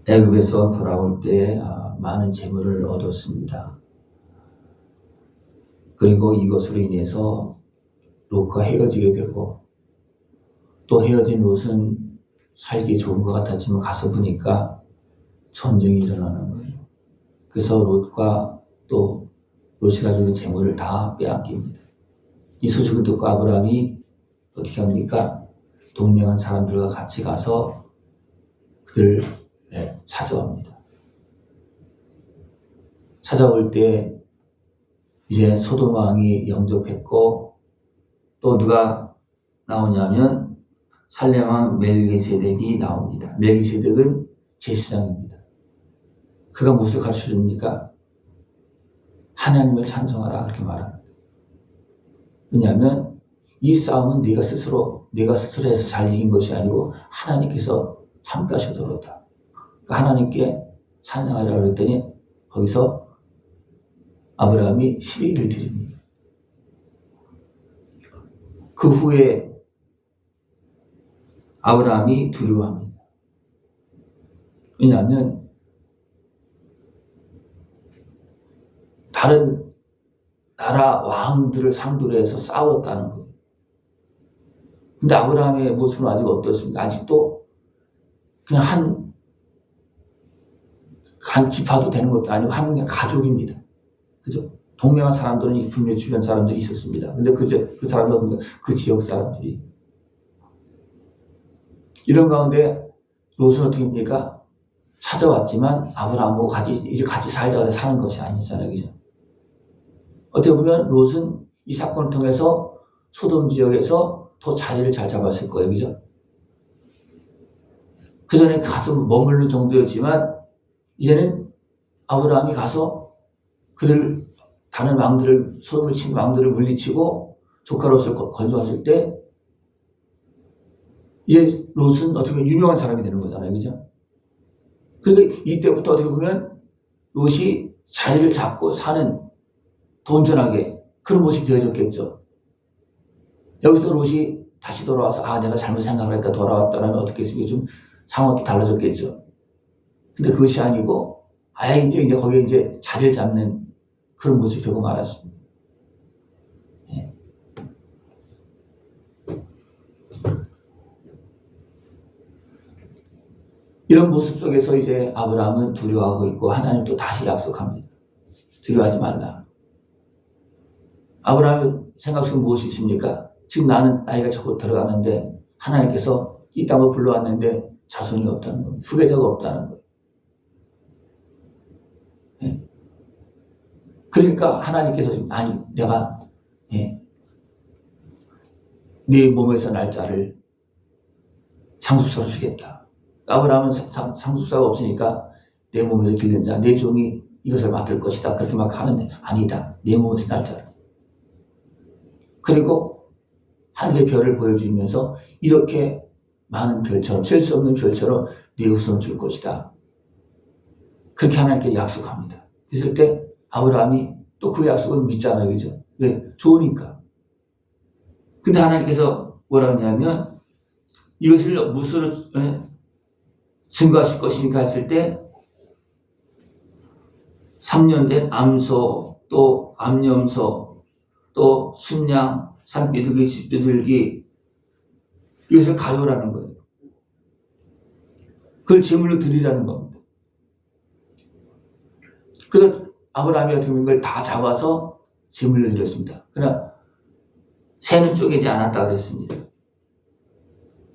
애굽에서 돌아올 때 많은 재물을 얻었습니다. 그리고 이것으로 인해서 롯과 헤어지게 되고, 또 헤어진 롯은 살기 좋은 것 같았지만 가서 보니까 전쟁이 일어나는 거예요. 그래서 롯과 또 롯이 가지고 있는 재물을 다 빼앗깁니다. 이 소식을 듣고 아브라함이 어떻게 합니까? 동맹한 사람들과 같이 가서 그들을 찾아옵니다. 찾아올 때 이제 소돔 왕이 영접했고, 또 누가 나오냐면 살렘 왕 멜기세덱이 나옵니다. 멜기세덱은 제사장입니다. 그가 무엇을 가르쳐 줍니까? 하나님을 찬송하라, 그렇게 말합니다. 왜냐하면 이 싸움은 내가 스스로 해서 잘 이긴 것이 아니고 하나님께서 함께 하셔서 그렇다. 그러니까 하나님께 찬양하라고 그랬더니 거기서 아브라함이 12일을 드립니다. 그 후에 아브라함이 두려워합니다. 왜냐하면 다른 나라 왕들을 상대로 해서 싸웠다는 거예요. 근데 아브라함의 모습은 아직 어떻습니까? 아직도 그냥 한 지파도 되는 것도 아니고 한 가족입니다. 그죠? 동맹한 사람들은 분명히 주변 사람들이 있었습니다. 근데 그 사람들은 그 지역 사람들이. 이런 가운데 롯은 어떻게 합니까? 찾아왔지만 아브라함하고 이제 같이 살자고 사는 것이 아니잖아요. 그죠? 어떻게 보면 롯은 이 사건을 통해서 소돔 지역에서 더 자리를 잘 잡았을 거예요. 그죠? 그 전에 가서 머무르는 정도였지만 이제는 아브라함이 가서 다른 왕들을, 소돔을 친 왕들을 물리치고 조카 롯을 건져왔을 때 이제 롯은 어떻게 보면 유명한 사람이 되는 거잖아요. 그죠? 그러니까 이때부터 어떻게 보면 롯이 자리를 잡고 사는 더 온전하게 그런 모습이 되어졌겠죠. 여기서 롯이 다시 돌아와서 내가 잘못 생각을 했다 돌아왔다라면 어떻겠습니까? 좀 상황도 달라졌겠죠. 근데 그것이 아니고 이제 거기에 이제 자리를 잡는 그런 모습이 되고 말았습니다. 예. 이런 모습 속에서 이제 아브라함은 두려워하고 있고 하나님도 다시 약속합니다. 두려워하지 말라. 아브라함의 생각 속에 무엇이 있습니까? 지금 나는 나이가 적고 들어가는데 하나님께서 이 땅을 불러왔는데 자손이 없다는 거예요. 후계자가 없다는 거예요. 예. 그러니까 하나님께서 지금 내가 네 몸에서 날짜를 상속자로 주겠다. 아브라함은 상속자가 없으니까 내 몸에서 길른 자, 내 종이 이것을 맡을 것이다. 그렇게 막 하는데 아니다. 내 몸에서 날짜를. 그리고 하늘의 별을 보여주면서 이렇게 많은 별처럼, 셀 수 없는 별처럼 네 후손을 줄 것이다. 그렇게 하나님께 약속합니다. 그랬을 때 아브라함이 또 그 약속을 믿잖아요. 그죠? 왜? 좋으니까. 근데 하나님께서 뭐라 하냐면 이것을 무엇으로 증거하실 것이니까 했을 때 3년 된 암소, 또 암염소, 또 순양, 산비둘기, 집비둘기 이것을 가져오라는 거예요. 그걸 제물로 드리라는 겁니다. 그래서 아브라함이 어떻게 보면 그걸 다 잡아서 제물로 드렸습니다. 그러나 새는 쪼개지 않았다 그랬습니다.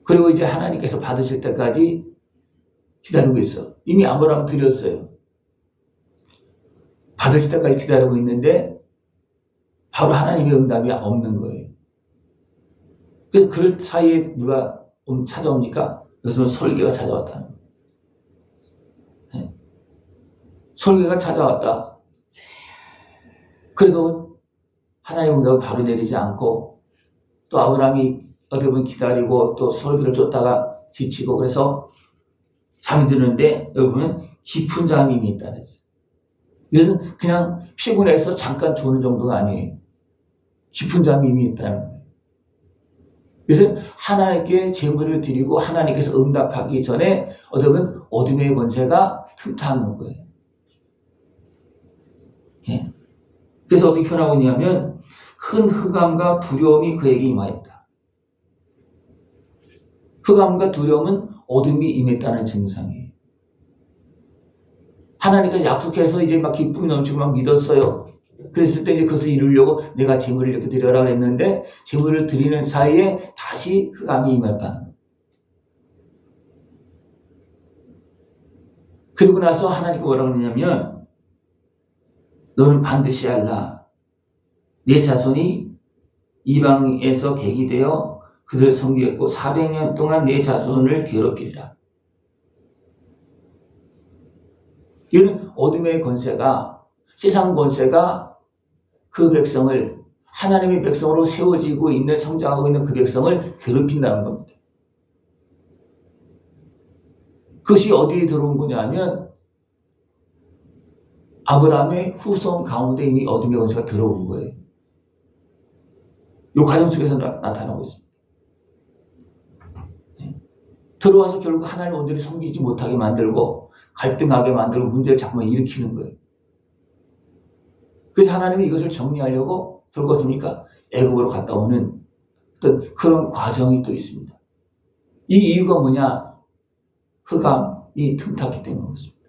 그리고 이제 하나님께서 받으실 때까지 기다리고 있어. 이미 아브라함 드렸어요. 받으실 때까지 기다리고 있는데 바로 하나님의 응답이 없는 거예요. 그래서 그 사이에 누가 찾아옵니까? 여기서 설계가 찾아왔다는 거예요. 네. 설계가 찾아왔다. 그래도 하나님의 응답을 바로 내리지 않고 또 아브라함이 어떻게 보면 기다리고 또 설계를 쫓다가 지치고 그래서 잠이 드는데 여기 보면 깊은 잠임이 있다 그랬어요. 이것은 그냥 피곤해서 잠깐 조는 정도가 아니에요. 깊은 잠임이 있다는 거예요. 그래서 하나님께 제물을 드리고 하나님께서 응답하기 전에 어둠의 권세가 틈타는 거예요. 예. 그래서 어떻게 표현하고 있냐면 큰 흑암과 두려움이 그에게 임하였다. 흑암과 두려움은 어둠이 임했다는 증상이에요. 하나님께서 약속해서 이제 막 기쁨이 넘치고 막 믿었어요. 그랬을 때 이제 그것을 이루려고 내가 제물을 이렇게 드려라 그랬는데 제물을 드리는 사이에 다시 흑암이 임했다는 거예요. 그리고 나서 하나님께 뭐라고 그러냐면 너는 반드시 알라. 내 자손이 이방에서 객이 되어 그들을 섬기겠고 400년 동안 내 자손을 괴롭히리라. 이는 어둠의 권세가 세상 권세가 그 백성을 하나님의 백성으로 세워지고 있는 성장하고 있는 그 백성을 괴롭힌다는 겁니다. 그것이 어디에 들어온 거냐면 아브라함의 후손 가운데 이미 어둠의 권세가 들어온 거예요. 이 과정 속에서 나타나고 있습니다. 들어와서 결국 하나님 온전히 섬기지 못하게 만들고 갈등하게 만들고 문제를 자꾸만 일으키는 거예요. 그래서 하나님이 이것을 정리하려고 결국 어떻습니까? 애굽으로 갔다 오는 어떤 그런 과정이 또 있습니다. 이 이유가 뭐냐? 흑암이 틈탔기 때문에 그렇습니다.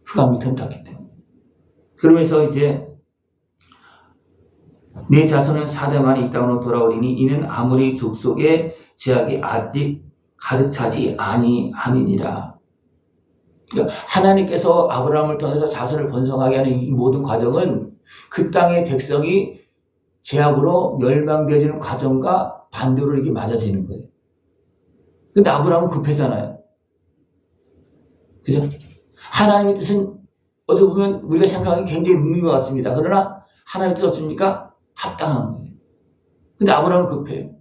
흑암이 틈탔기 때문에. 그러면서 이제 내 자손은 4대만에 이 땅으로 돌아오리니 이는 아무리 족속의 제약이 아직 가득 차지 아니함이니라. 그러니까 하나님께서 아브라함을 통해서 자손을 번성하게 하는 이 모든 과정은 그 땅의 백성이 제약으로 멸망되어지는 과정과 반대로 이렇게 맞아지는 거예요. 근데 아브라함은 급했잖아요. 그죠? 하나님의 뜻은 어떻게 보면 우리가 생각하기 굉장히 늦는 것 같습니다. 그러나 하나님의 뜻 어떻습니까? 합당한 거예요. 근데 아브라함은 급해요.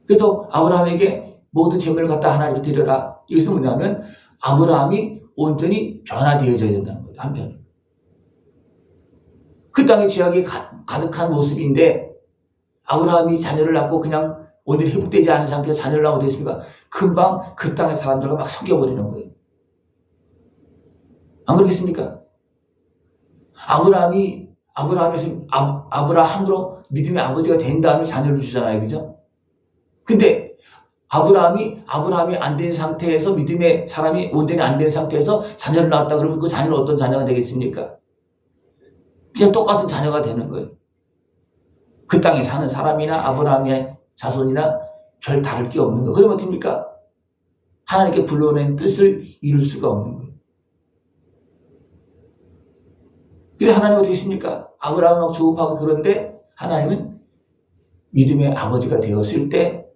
그래서 아브라함에게 모든 재물을 갖다 하나님께 드려라. 이것은 뭐냐면 아브라함이 온전히 변화되어져야 된다는 거예요. 한편. 그 땅의 죄악이 가득한 모습인데 아브라함이 자녀를 낳고 그냥 온전히 회복되지 않은 상태에서 자녀를 낳고 됐습니까? 금방 그 땅의 사람들과 막 섞여버리는 거예요. 안 그렇겠습니까? 아브라함으로 믿음의 아버지가 된 다음에 자녀를 주잖아요. 그죠? 근데 아브라함이 안 된 상태에서 믿음의 사람이 온전히 안 된 상태에서 자녀를 낳았다 그러면 그 자녀는 어떤 자녀가 되겠습니까? 그냥 똑같은 자녀가 되는 거예요. 그 땅에 사는 사람이나 아브라함의 자손이나 별 다를 게 없는 거예요. 그러면 어떻습니까? 하나님께 불러낸 뜻을 이룰 수가 없는 거예요. 그래서 하나님은 어떻게 하십니까? 아브라함은 막 조급하고 그런데 하나님은 믿음의 아버지가 되었을 때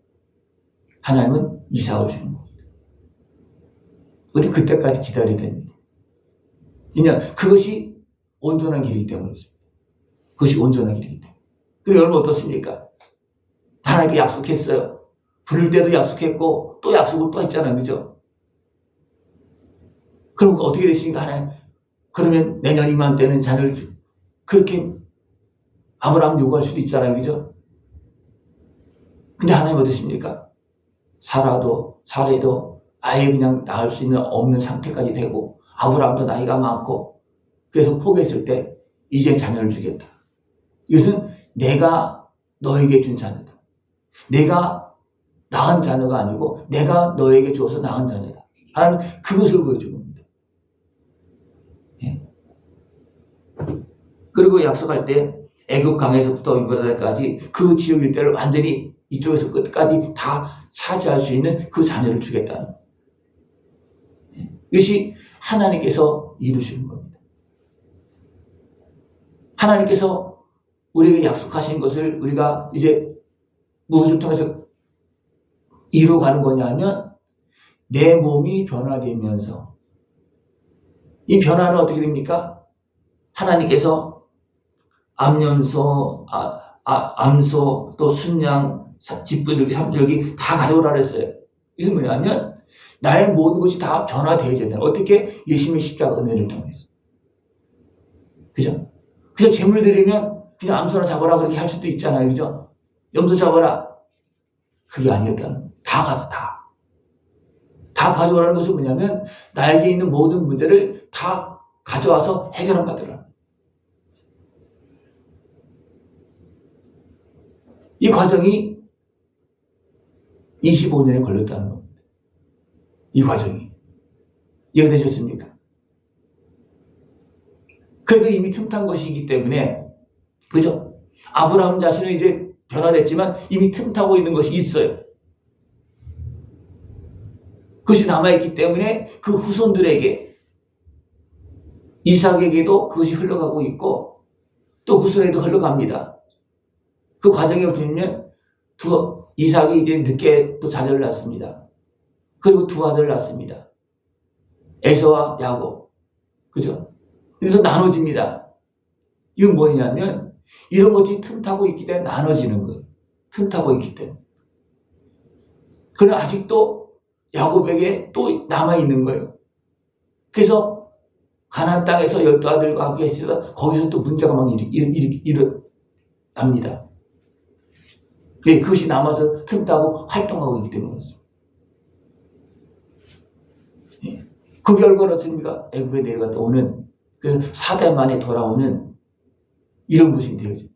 하나님은 이삭을 주는 겁니다. 우리 그때까지 기다려야 됩니다. 왜냐 그것이 온전한 길이기 때문이죠. 그것이 온전한 길이기 때문에. 그리고 여러분 어떻습니까? 하나님께 약속했어요. 부를 때도 약속했고 또 약속을 또 했잖아요. 그죠? 그럼 어떻게 되십니까? 하나님 그러면 내년 이맘때는 자녀를 그렇게 아브라함 요구할 수도 있잖아요. 그죠? 근데 하나님 어떠십니까? 사라도 아예 그냥 낳을 수 있는 없는 상태까지 되고 아브라함도 나이가 많고 그래서 포기했을 때 이제 자녀를 주겠다. 이것은 내가 너에게 준 자녀다. 내가 낳은 자녀가 아니고 내가 너에게 주어서 낳은 자녀다. 하나님 그것을 보여주는 겁니다. 예. 그리고 약속할 때 애굽 강에서부터 유브라데까지 그 지역 일대를 완전히 이쪽에서 끝까지 다 차지할 수 있는 그 자녀를 주겠다는 거예요. 이것이 하나님께서 이루시는 겁니다. 하나님께서 우리에게 약속하신 것을 우리가 이제 무엇을 통해서 이루어가는 거냐 하면 내 몸이 변화되면서 이 변화는 어떻게 됩니까? 하나님께서 암염소, 암소, 또 순양, 집부들기, 삼들기 다 가져오라 그랬어요. 이것은 뭐냐면 나의 모든 것이 다 변화되어야 된다. 어떻게? 예수님의 십자가 은혜를 통해서. 그죠? 그냥 재물 드리면 그냥 암소나 잡아라 그렇게 할 수도 있잖아요. 그죠? 염소 잡아라. 그게 아니었다는 거예요. 다 가져, 다. 다 가져오라는 것은 뭐냐면 나에게 있는 모든 문제를 다 가져와서 해결을 받으라. 이 과정이 25년이 걸렸다는 겁니다. 이 과정이. 이해가 되셨습니까? 그래도 이미 틈탄 것이기 때문에, 그죠? 아브라함 자신은 이제 변화됐지만 이미 틈타고 있는 것이 있어요. 그것이 남아있기 때문에 그 후손들에게, 이삭에게도 그것이 흘러가고 있고 또 후손에도 흘러갑니다. 그 과정이 어떻게 보면 이삭이 이제 늦게 또 자녀를 낳습니다. 그리고 두 아들을 낳습니다. 에서와 야곱. 그죠? 그래서 나눠집니다. 이건 뭐냐면 이런 것이 틈타고 있기 때문에 나눠지는 거예요. 틈타고 있기 때문에. 그러나 아직도 야곱에게 또 남아있는 거예요. 그래서 가나안 땅에서 12아들과 함께 있으다 거기서 또 문제가 막 일어납니다. 그것이 남아서 틈타고 활동하고 있기 때문에 그렇습니다. 그 결과는 어떻습니까? 애굽에 내려갔다 오는, 그래서 4대 만에 돌아오는 이런 모습이 되어집니다.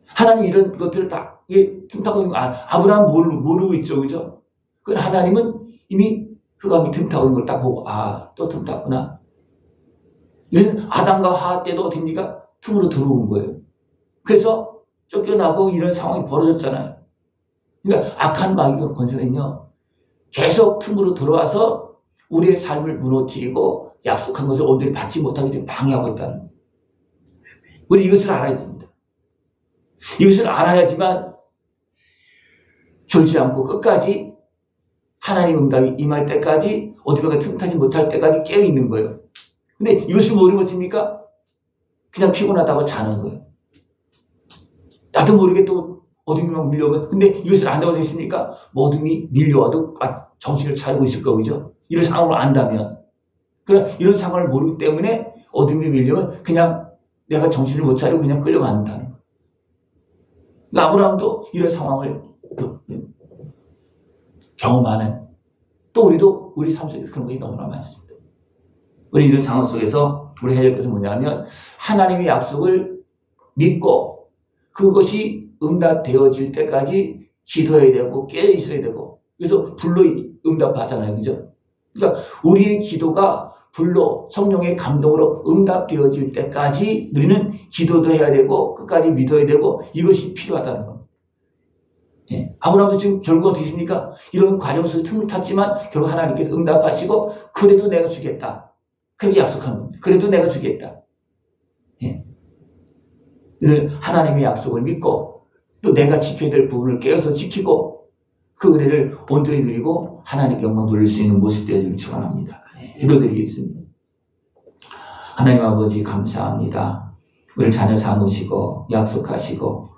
하나님 이런 것들을 다 틈타고 있는 거 아브라함 모르고 있죠, 그죠? 그 하나님은 이미 흑암이 틈타고 있는 걸 딱 보고 또 틈탔구나. 이건 아담과 하와 때도 어떻습니까? 틈으로 들어온 거예요. 그래서 쫓겨나고 이런 상황이 벌어졌잖아요. 그러니까 악한 마귀의 권세는요, 계속 틈으로 들어와서 우리의 삶을 무너뜨리고 약속한 것을 온전히 받지 못하게 지금 방해하고 있다는 거예요. 우리 이것을 알아야 됩니다. 이것을 알아야지만 졸지 않고 끝까지 하나님 응답이 임할 때까지 어디가 틈타지 못할 때까지 깨어있는 거예요. 근데 이것을 모르면 어떻습니까? 그냥 피곤하다고 자는 거예요. 나도 모르게 또 어둠이 밀려오면, 근데 이것을 안다고 됐습니까? 어둠이 밀려와도 정신을 차리고 있을 거죠. 이런 상황을 안다면. 그러나 이런 상황을 모르기 때문에 어둠이 밀려오면 그냥 내가 정신을 못 차리고 그냥 끌려간다는 거예요. 아브라함도 이런 상황을 경험하는, 또 우리도 우리 삶 속에서 그런 것이 너무나 많습니다. 우리 이런 상황 속에서 우리 해야 될 것은 뭐냐면 하나님의 약속을 믿고 그것이 응답되어질 때까지 기도해야 되고 깨어 있어야 되고, 그래서 불로 응답하잖아요, 그죠? 그러니까 우리의 기도가 불로 성령의 감동으로 응답되어질 때까지 우리는 기도도 해야 되고 끝까지 믿어야 되고 이것이 필요하다는 겁니다. 아브라함도 지금 결국 어떻게 됩니까? 이런 과정 속에 틈을 탔지만 결국 하나님께서 응답하시고 그래도 내가 주겠다. 그렇게 약속한 겁니다. 그래도 내가 주겠다. 하나님의 약속을 믿고 또 내가 지켜야 될 부분을 깨어서 지키고 그 은혜를 온전히 누리고 하나님께 영광 돌릴 수 있는 모습 되어지길 축원합니다. 기도드리겠습니다. 하나님 아버지 감사합니다. 우리를 자녀 삼으시고 약속하시고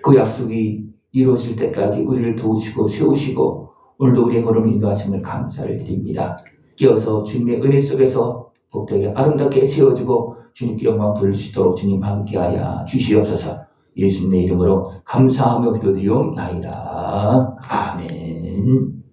그 약속이 이루어질 때까지 우리를 도우시고 세우시고 오늘도 우리의 걸음을 인도하심을 감사를 드립니다. 깨어서 주님의 은혜 속에서 복되게 아름답게 세워지고 주님께 영광 돌릴 수 있도록 주님 함께하여 주시옵소서. 예수님의 이름으로 감사하며 기도드리옵나이다. 아멘.